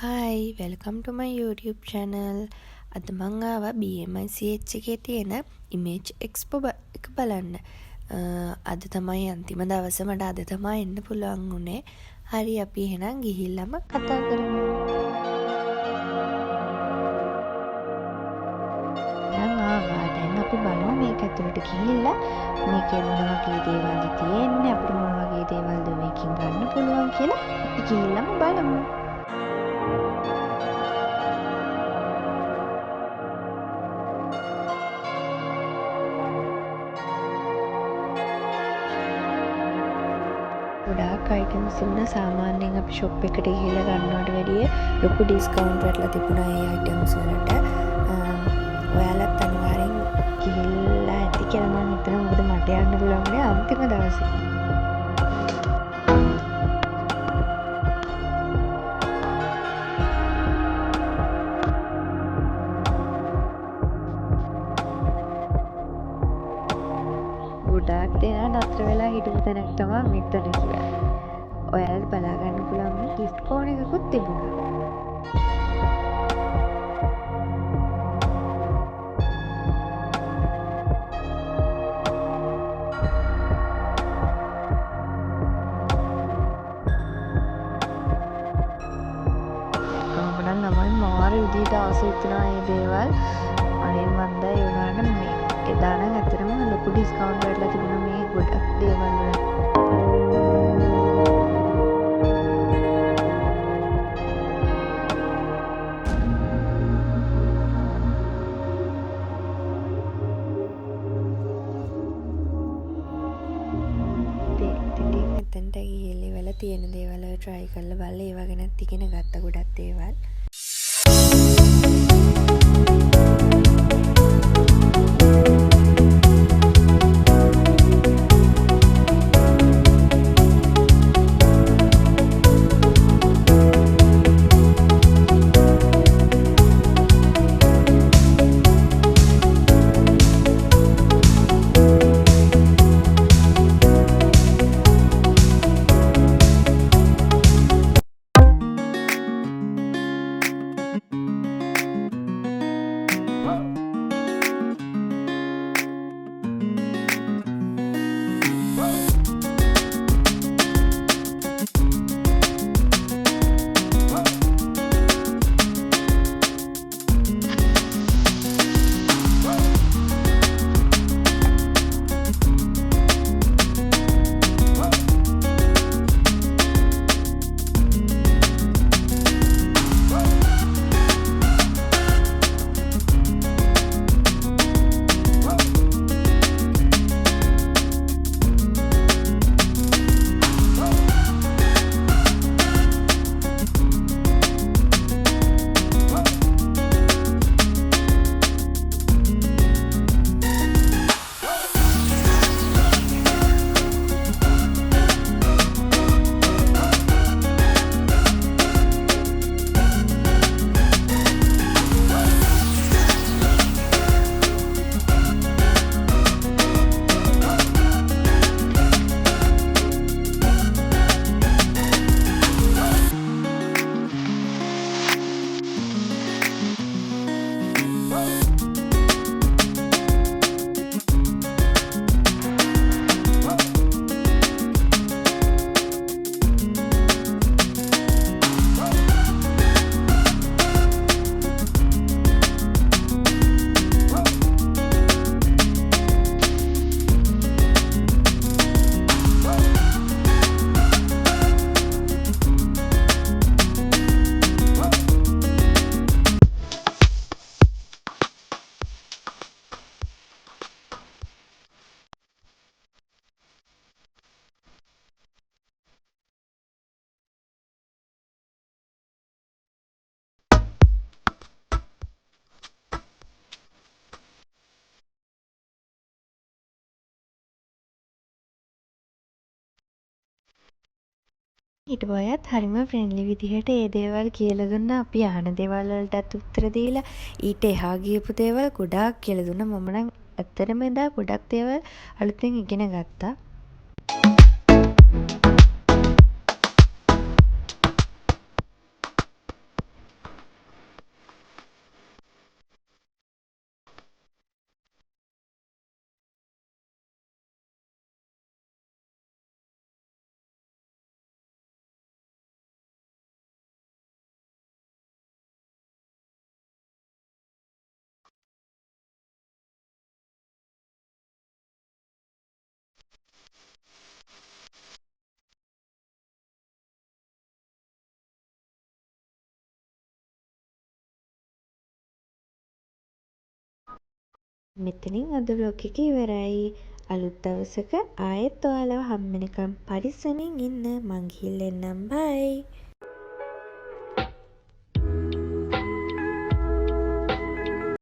Hi, welcome to my YouTube channel. අද මං ආවා BMICH එකේ තියෙන image expo එක බලන්න. අද තමයි අන්තිම දවස, මට අද තමයි එන්න පුළුවන් වුණේ. හරි, අපි එහෙනම් ගිහිල්ලාම කතා කරමු. දැන් අපි බලමු මේක ඇතුළට ගිහිල්ලා මේකේ මොන වගේ දේවල්ද තියෙන්නේ, අපිට මොන වගේ දේවල්ද මේකෙන් ගන්න පුළුවන් කියලා අපි ගිහිල්ලාම බලමු. ගොඩාක් අයිටම්ස් තිබුණා. සාමාන්‍යයෙන් අපි ෂොප් එකට ගිහිල්ලා ගන්නවට වැඩිය ලොකු ඩිස්කවුන්ට් වලට තිබුණා ඒ අයිටම්ස් වලට. ඔයාලත් අනිවාර්යෙන් ගිහිල්ලා ඇති කියලා මම හිතනවා. මොකද මට යන්න පුළුවන් වුණේ අන්තිම දවසේ. ගොඩාක් දෙනා නතර වෙලා හිටපු තැනක් තමයි මෙතන කියලා. ඔයාලට බලා ගන්න පුළුවන් මේ gift corner එකකුත් තිබුණා. කොහොමනම් ළමයි මාර විදිහට ආසයි හිතනවා මේ දේවල්. අනේ මන්ද ඒ වුණාට මේ එදා නම් ඇත්තටම ලොකු ඩිස්කවුන්ට් වලට තිබුණා මේ ගොඩක් දේවල් වල. මෙතනට ගිහිල්ලා වල තියෙන දේවල් වල try කරලා බලලා ඒව ගැනත් ඉගෙන ගත්ත ගොඩක් දේවල්. හිටපු අයත් හරිම ෆ්‍රෙන්ඩ්ලි විදිහට ඒ දේවල් කියලා දුන්නා. අපි අහන දේවල් වලටත් උත්තර දීලා ඊට එහා ගියපු දේවල් ගොඩාක් කියලා දුන්නා. මම නම් ඇත්තටම එදා ගොඩක් දේවල් අලුතෙන් ඉගෙන ගත්තා. මෙතනින් අද ව්ලොග් එක ඉවරයි. අලුත් දවසක ආයෙත් ඔයාලව හම්බෙනකම් පරිස්සමින් ඉන්න. මං ගිහිල්ලා එන්නම්. බයි.